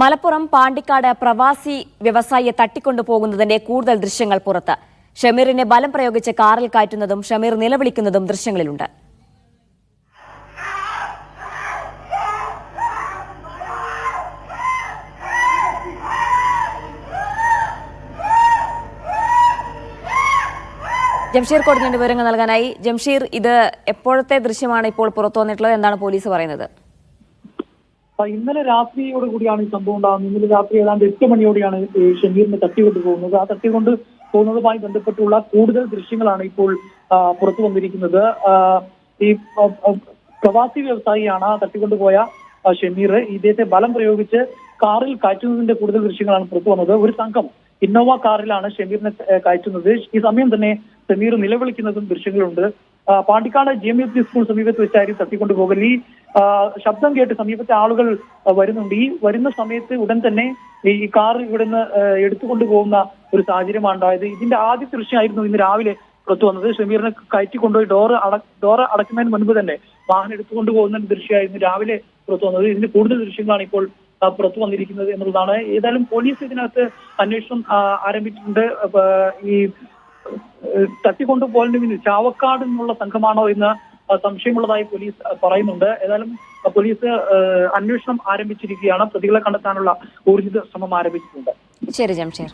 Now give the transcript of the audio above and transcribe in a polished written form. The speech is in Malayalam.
മലപ്പുറം പാണ്ടിക്കാട് പ്രവാസി വ്യവസായിയെ തട്ടിക്കൊണ്ടുപോകുന്നതിന്റെ കൂടുതൽ ദൃശ്യങ്ങൾ പുറത്ത്. ഷമീറിനെ ബലം പ്രയോഗിച്ച് കാറിൽ കയറ്റുന്നതും ഷമീർ നിലവിളിക്കുന്നതും ദൃശ്യങ്ങളിലുണ്ട്. ജംഷീർ കൊടുക്കേണ്ട വിവരങ്ങൾ നൽകാനായി. ജംഷീർ, ഇത് എപ്പോഴത്തെ ദൃശ്യമാണ് ഇപ്പോൾ പുറത്തു വന്നിട്ടുള്ളത്? എന്താണ് പോലീസ് പറയുന്നത്? ഇന്നലെ രാത്രിയോട് കൂടിയാണ് ഈ സംഭവം ഉണ്ടാകുന്നത്. ഇന്നലെ രാത്രി ഏതാണ്ട് 8 മണിയോടെയാണ് ഷമീറിനെ തട്ടിക്കൊണ്ട് പോകുന്നത്. ആ തട്ടിക്കൊണ്ട് പോകുന്നതുമായി ബന്ധപ്പെട്ടുള്ള കൂടുതൽ ദൃശ്യങ്ങളാണ് ഇപ്പോൾ പുറത്തു വന്നിരിക്കുന്നത്. ഈ പ്രവാസി വ്യവസായിയാണ് തട്ടിക്കൊണ്ടുപോയ ഷമീർ. ഇദ്ദേഹത്തെ ബലം പ്രയോഗിച്ച് കാറിൽ കയറ്റുന്നതിന്റെ കൂടുതൽ ദൃശ്യങ്ങളാണ് പുറത്തു വന്നത്. ഒരു സംഘം ഇന്നോവ കാറിലാണ് ഷമീറിനെ കയറ്റുന്നത്. ഈ സമയം തന്നെ ഷമീർ നിലവിളിക്കുന്നതും ദൃശ്യങ്ങളുണ്ട്. പാണ്ടിക്കാട് GMUP സ്കൂൾ സമീപത്ത് വെച്ചായിരുന്നു തട്ടിക്കൊണ്ടുപോകൽ. ഈ ശബ്ദം കേട്ട് സമീപത്തെ ആളുകൾ വരുന്നുണ്ട്. ഈ വരുന്ന സമയത്ത് ഉടൻ തന്നെ ഈ കാർ ഇവിടുന്ന് എടുത്തുകൊണ്ടു പോകുന്ന ഒരു സാഹചര്യമാണ് ഉണ്ടായത്. ഇതിന്റെ ആദ്യ ദൃശ്യമായിരുന്നു ഇന്ന് രാവിലെ പുറത്തു വന്നത്. ഷമീറിനെ കയറ്റിക്കൊണ്ടുപോയി ഡോർ അടയ്ക്കുന്നതിന് മുൻപ് തന്നെ വാഹനം എടുത്തുകൊണ്ടു പോകുന്ന ദൃശ്യമായിരുന്നു രാവിലെ പുറത്തു വന്നത്. ഇതിന്റെ കൂടുതൽ ദൃശ്യങ്ങളാണ് ഇപ്പോൾ പുറത്തു വന്നിരിക്കുന്നത് എന്നുള്ളതാണ്. ഏതായാലും പോലീസ് ഇതിനകത്ത് അന്വേഷണം ആരംഭിച്ചിട്ടുണ്ട്. ഈ തട്ടിക്കൊണ്ടുപോകലിന് പിന്നിൽ ചാവക്കാട് നിന്നുള്ള സംഘമാണോ എന്ന് സംശയമുള്ളതായി പോലീസ് പറയുന്നുണ്ട്. ഏതായാലും പോലീസ് അന്വേഷണം ആരംഭിച്ചിരിക്കുകയാണ്. പ്രതികളെ കണ്ടെത്താനുള്ള ഊർജിത ശ്രമം ആരംഭിച്ചിട്ടുണ്ട്. ശരി ജംഷീർ.